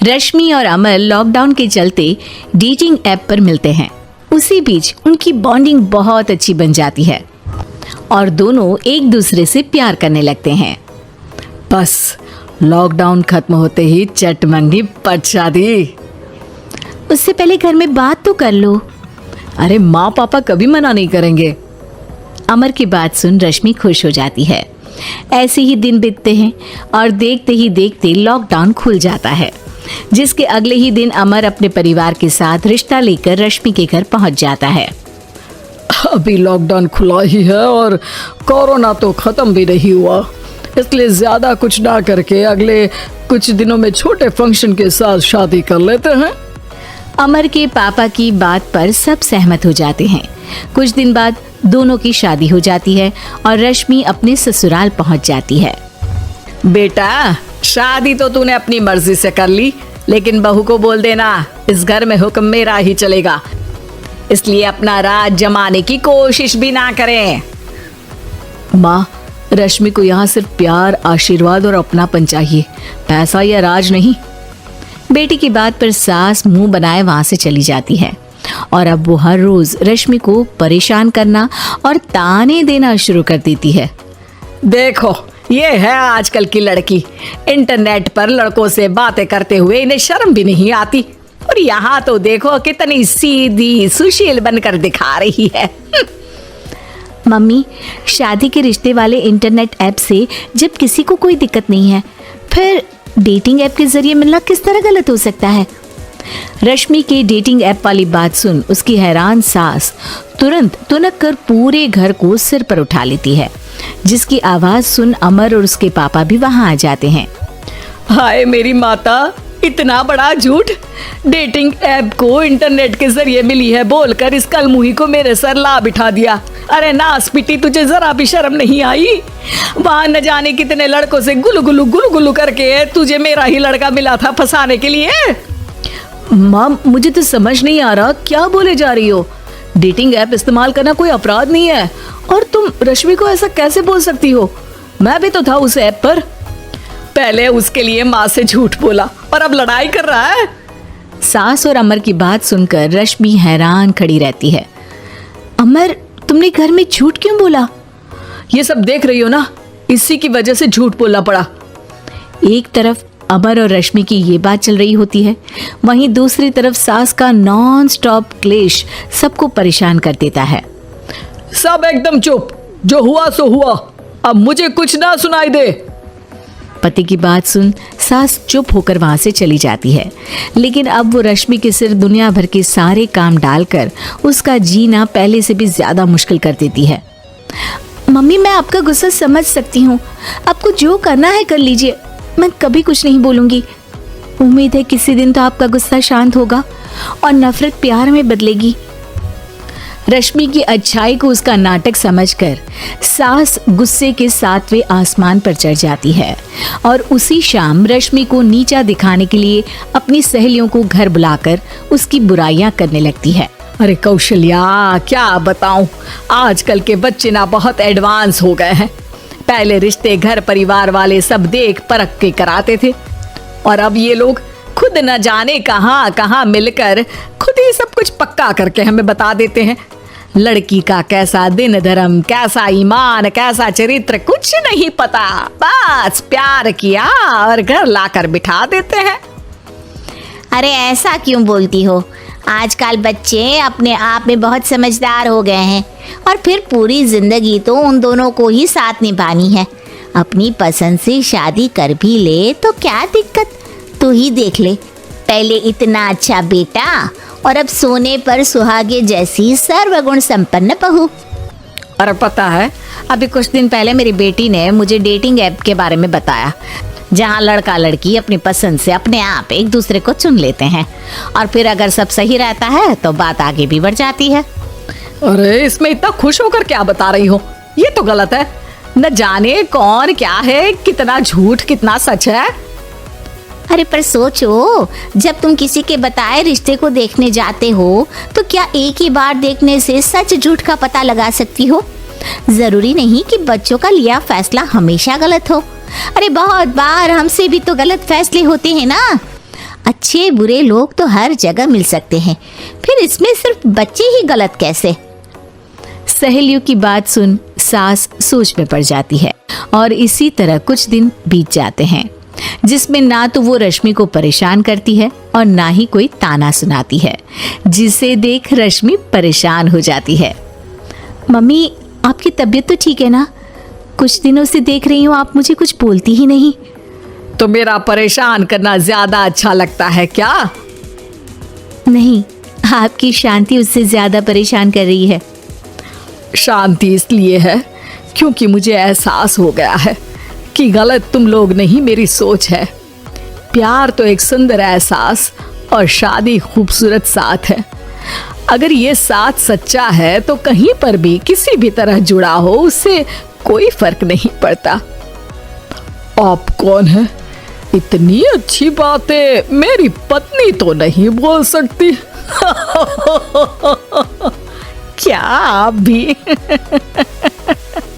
रश्मि और अमर लॉकडाउन के चलते डेटिंग ऐप पर मिलते हैं। उसी बीच उनकी बॉन्डिंग बहुत अच्छी बन जाती है और दोनों एक दूसरे से प्यार करने लगते हैं। बस लॉकडाउन खत्म होते ही चट मंडी पट शादी। उससे पहले घर में बात तो कर लो। अरे माँ पापा कभी मना नहीं करेंगे। अमर की बात सुन रश्मि खुश हो जाती है। ऐसे ही दिन बीतते हैं और देखते ही देखते लॉकडाउन खुल जाता है, जिसके अगले ही दिन अमर अपने परिवार के साथ रिश्ता लेकर रश्मि के घर पहुंच जाता है। अभी लॉकडाउन खुला ही है और कोरोना तो खत्म भी नहीं हुआ, इसलिए ज्यादा कुछ ना करके अगले कुछ दिनों में छोटे फंक्शन के साथ शादी कर लेते हैं। अमर के पापा की बात पर सब सहमत हो जाते हैं। कुछ दिन बाद दोनों की शादी हो जाती है और रश्मि अपने ससुराल पहुंच जाती है। बेटा, शादी तो तूने अपनी मर्जी से कर ली, लेकिन बहू को बोल देना इस घर में हुक्म मेरा ही चलेगा, इसलिए अपना राज जमाने की कोशिश भी ना करें। माँ, रश्मि को यहाँ सिर्फ प्यार, आशीर्वाद और अपनापन चाहिए, पैसा या राज नहीं। बेटी की बात पर सास मुंह बनाए वहां से चली जाती है और अब वो हर रोज रश्मि को परेशान करना और ताने देना शुरू कर देती है। देखो, ये है आजकल की लड़की, इंटरनेट पर लड़कों से बातें करते हुए इन्हें शर्म भी नहीं आती, और यहाँ तो देखो कितनी सीधी सुशील बनकर दिखा रही है। मम्मी, शादी के रिश्ते वाले इंटरनेट ऐप से जब किसी को कोई दिक्कत नहीं है, फिर डेटिंग ऐप के जरिए मिलना किस तरह गलत हो सकता है? रश्मि के डेटिंग ऐप वाली बात सुन उसकी हैरान सास तुरंत तुनक कर पूरे घर को सिर पर उठा लेती है, जिसकी आवाज सुन अमर और उसके पापा भी वहां आ जाते हैं। हाय मेरी माता, इतना बड़ा झूठ! डेटिंग ऐप को इंटरनेट के जरिए मिली है बोलकर इस कलमुही को मेरे सर ला बिठा दिया। अरे नास पिटी, तुझे जरा भी शर्म नहीं आई? वहां न जाने कितने लड़कों से गुलु गुलु करके तुझे मेरा ही लड़का मिला था फंसाने के लिए। माँ, मुझे तो समझ नहीं आ रहा क्या बोले जा रही हो। डेटिंग ऐप इस्तेमाल करना कोई अपराध नहीं है, और तुम रश्मि को ऐसा कैसे बोल सकती हो? मैं भी तो था उस ऐप पर। पहले उसके लिए माँ से झूठ बोला और अब लड़ाई कर रहा है। सास और अमर की बात सुनकर रश्मि हैरान खड़ी रहती है। अमर, तुमने घर में झूठ क्यों बोला? ये सब देख रही हो ना, इसी की वजह से झूठ बोलना पड़ा। एक तरफ अमर और रश्मि की ये बात चल रही होती है, वहीं दूसरी तरफ सास का नॉन स्टॉप क्लेश सबको परेशान कर देता है। सब एकदम चुप, जो हुआ सो हुआ, अब मुझे कुछ ना सुनाई दे। पति की बात सुन सास चुप होकर वहां से चली जाती है, लेकिन अब वो रश्मि के सिर दुनिया भर के सारे काम डालकर उसका जीना पहले से भी ज्यादा मुश्किल कर देती है। मम्मी, मैं आपका गुस्सा समझ सकती हूँ, आपको जो करना है कर लीजिए, मैं कभी कुछ नहीं बोलूंगी। उम्मीद है किसी दिन तो आपका गुस्सा शांत होगा और नफरत प्यार में बदलेगी। रश्मि की अच्छाई को उसका नाटक समझकर सास गुस्से के 7वें आसमान पर चढ़ जाती है और उसी शाम रश्मि को नीचा दिखाने के लिए अपनी सहेलियों को घर बुलाकर उसकी बुराइयां करने लगती है। अरे कौशल्या, क्या बताऊं, आजकल के बच्चे ना बहुत एडवांस हो गए हैं। पहले रिश्ते घर परिवार वाले सब देख परख के कराते थे, और अब ये लोग खुद न जाने कहां कहां मिलकर खुद ही सब कुछ पक्का करके हमें बता देते हैं। लड़की का कैसा दिन धर्म, कैसा ईमान, कैसा चरित्र कुछ नहीं पता, बस प्यार किया और घर लाकर बिठा देते हैं। अरे ऐसा क्यों बोलती हो? आजकल बच्चे अपने आप में बहुत समझदार हो गए हैं, और फिर पूरी जिंदगी तो उन दोनों को ही साथ निभानी है। अपनी पसंद से शादी कर भी ले तो क्या दिक्कत? तू ही देख ले, पहले इतना अच्छा बेटा और अब सोने पर सुहागे जैसी सर्वगुण संपन्न बहू। और पता है, अभी कुछ दिन पहले मेरी बेटी ने मुझे डेटिंग ऐप के बारे में बताया, जहाँ लड़का लड़की अपनी पसंद से अपने आप एक दूसरे को चुन लेते हैं, और फिर अगर सब सही रहता है तो बात आगे भी बढ़ जाती है। अरे इसमें इतना खुश होकर क्या बता रही हो? ये तो गलत है। न जाने कौन क्या है, कितना झूठ कितना सच है। अरे पर सोचो, जब तुम किसी के बताए रिश्ते को देखने जाते हो तो क्या एक ही बार देखने से सच झूठ का पता लगा सकती हो? जरूरी नहीं कि बच्चों का लिया फैसला हमेशा गलत हो। अरे बहुत बार हमसे भी तो गलत फैसले होते हैं ना। अच्छे बुरे लोग तो हर जगह मिल सकते हैं, फिर इसमें सिर्फ बच्चे ही गलत कैसे? सहेलियों की बात सुन सास सोच में पड़ जाती है और इसी तरह कुछ दिन बीत जाते हैं, जिसमें ना तो वो रश्मि को परेशान करती है और ना ही कोई ताना सुनाती है, जिसे देख रश्मि परेशान हो जाती है। मम्मी, आपकी तबीयत तो ठीक है ना? कुछ दिनों से देख रही हूँ आप मुझे कुछ बोलती ही नहीं। तो मेरा परेशान करना ज्यादा अच्छा लगता है क्या? नहीं, आपकी शांति उससे ज्यादा परेशान कर रही है। शांति इसलिए है क्योंकि मुझे एहसास हो गया है कि गलत तुम लोग नहीं, मेरी सोच है। प्यार तो एक सुंदर एहसास और शादी खूबसूरत साथ है। अगर ये साथ सच्चा है तो कहीं पर भी किसी भी तरह जुड़ा हो, उससे कोई फर्क नहीं पड़ता। आप कौन है? इतनी अच्छी बातें मेरी पत्नी तो नहीं बोल सकती। क्या आप भी?